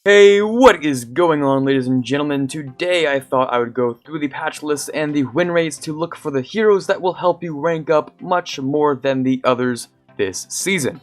Hey, what is going on, ladies and gentlemen? Today I thought I would go through the patch lists and the win rates to look for the heroes that will help you rank up much more than the others this season.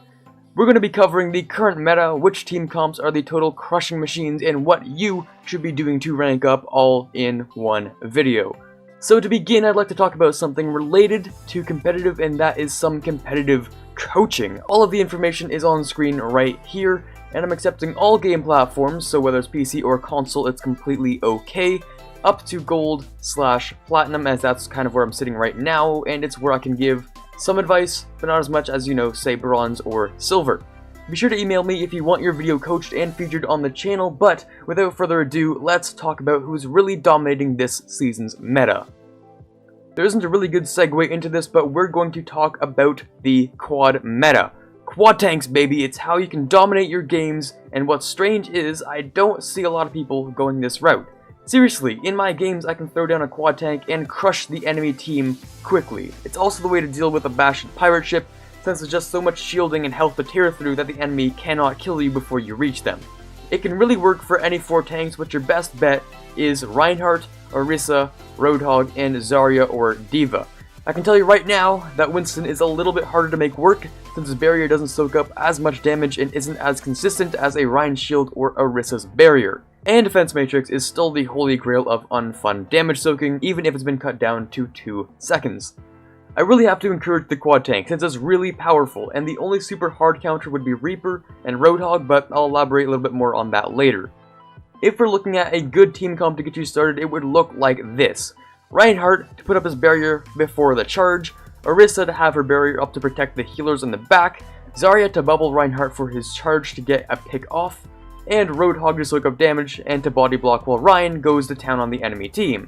We're going to be covering the current meta, which team comps are the total crushing machines, and what you should be doing to rank up all in one video. So to begin, I'd like to talk about something related to competitive, and that is some competitive coaching. All of the information is on screen right here, and I'm accepting all game platforms, so whether it's PC or console, it's completely okay, up to gold/platinum, as that's kind of where I'm sitting right now, and it's where I can give some advice, but not as much as, say bronze or silver. Be sure to email me if you want your video coached and featured on the channel, but without further ado, let's talk about who's really dominating this season's meta. There isn't a really good segue into this, but we're going to talk about the quad meta. Quad tanks, baby, it's how you can dominate your games, and what's strange is I don't see a lot of people going this route. Seriously, in my games I can throw down a quad tank and crush the enemy team quickly. It's also the way to deal with a bashed pirate ship, since there's just so much shielding and health to tear through that the enemy cannot kill you before you reach them. It can really work for any 4 tanks, but your best bet is Reinhardt, Orisa, Roadhog, and Zarya or D.Va. I can tell you right now that Winston is a little bit harder to make work, since his barrier doesn't soak up as much damage and isn't as consistent as a Rein shield or Orisa's barrier. And Defense Matrix is still the holy grail of unfun damage soaking, even if it's been cut down to 2 seconds. I really have to encourage the quad tank, since it's really powerful, and the only super hard counter would be Reaper and Roadhog, but I'll elaborate a little bit more on that later. If we're looking at a good team comp to get you started, it would look like this. Reinhardt to put up his barrier before the charge, Orisa to have her barrier up to protect the healers in the back, Zarya to bubble Reinhardt for his charge to get a pick off, and Roadhog to soak up damage and to body block while Rein goes to town on the enemy team.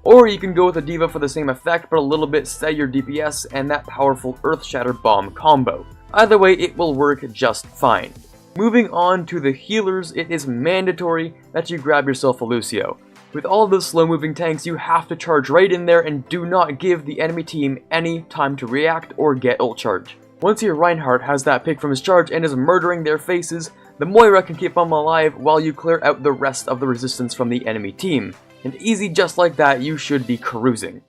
Or you can go with a D.Va for the same effect but a little bit steadier DPS and that powerful Earth Shatter Bomb combo. Either way, it will work just fine. Moving on to the healers, it is mandatory that you grab yourself a Lucio. With all of those slow-moving tanks, you have to charge right in there and do not give the enemy team any time to react or get ult charge. Once your Reinhardt has that pick from his charge and is murdering their faces, the Moira can keep them alive while you clear out the rest of the resistance from the enemy team. And easy just like that, you should be cruising.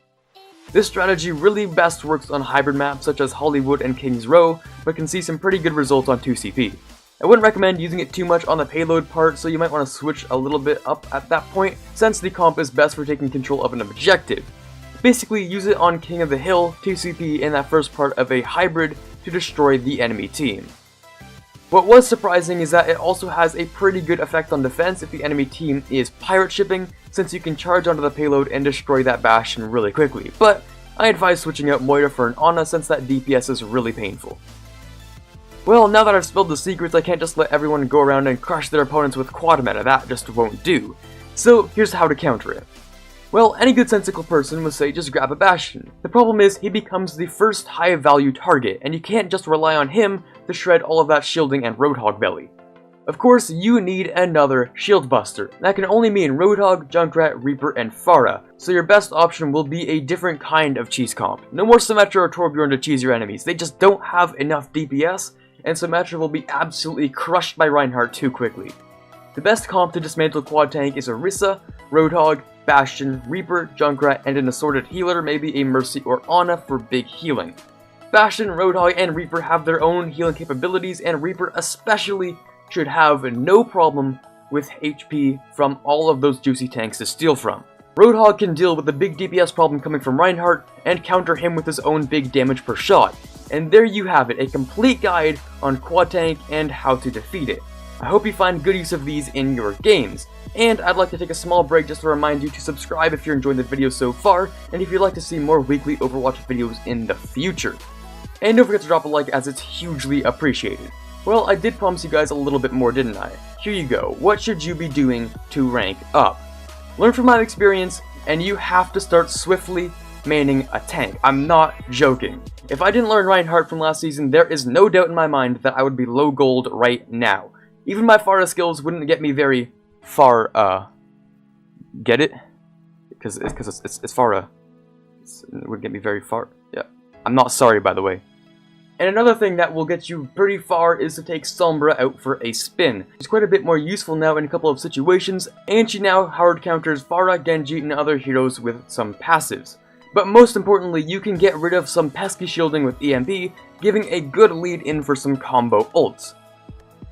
This strategy really best works on hybrid maps such as Hollywood and Kings Row, but can see some pretty good results on 2CP. I wouldn't recommend using it too much on the payload part, so you might want to switch a little bit up at that point, since the comp is best for taking control of an objective. Basically, use it on King of the Hill, 2CP, in that first part of a hybrid to destroy the enemy team. What was surprising is that it also has a pretty good effect on defense if the enemy team is pirate shipping, since you can charge onto the payload and destroy that bastion really quickly, but I advise switching out Moira for an Ana since that DPS is really painful. Well, now that I've spilled the secrets, I can't just let everyone go around and crush their opponents with quad meta, that just won't do. So here's how to counter it. Well, any good sensical person would say just grab a Bastion. The problem is, he becomes the first high value target, and you can't just rely on him to shred all of that shielding and Roadhog belly. Of course, you need another shield buster. That can only mean Roadhog, Junkrat, Reaper, and Pharah, so your best option will be a different kind of cheese comp. No more Symmetra or Torbjorn to cheese your enemies, they just don't have enough DPS, and Symmetra will be absolutely crushed by Reinhardt too quickly. The best comp to dismantle quad tank is Orisa, Roadhog, Bastion, Reaper, Junkrat, and an assorted healer, maybe a Mercy or Ana for big healing. Bastion, Roadhog, and Reaper have their own healing capabilities, and Reaper especially should have no problem with HP from all of those juicy tanks to steal from. Roadhog can deal with the big DPS problem coming from Reinhardt and counter him with his own big damage per shot. And there you have it, a complete guide on quad tank and how to defeat it. I hope you find good use of these in your games. And I'd like to take a small break just to remind you to subscribe if you're enjoying the video so far, and if you'd like to see more weekly Overwatch videos in the future. And don't forget to drop a like, as it's hugely appreciated. Well, I did promise you guys a little bit more, didn't I? Here you go. What should you be doing to rank up? Learn from my experience, and you have to start swiftly maining a tank. I'm not joking. If I didn't learn Reinhardt from last season, there is no doubt in my mind that I would be low gold right now. Even my Pharah skills wouldn't get me very far, get it? Because it's Pharah. It would get me very far. Yeah. I'm not sorry, by the way. And another thing that will get you pretty far is to take Sombra out for a spin. She's quite a bit more useful now in a couple of situations, and she now hard counters Pharah, Genji, and other heroes with some passives. But most importantly, you can get rid of some pesky shielding with EMP, giving a good lead in for some combo ults.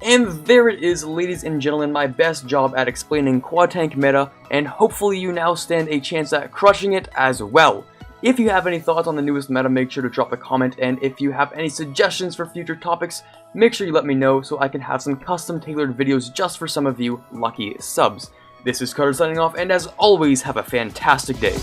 And there it is, ladies and gentlemen, my best job at explaining quad tank meta, and hopefully you now stand a chance at crushing it as well. If you have any thoughts on the newest meta, make sure to drop a comment, and if you have any suggestions for future topics, make sure you let me know so I can have some custom tailored videos just for some of you lucky subs. This is Carter signing off, and as always, have a fantastic day.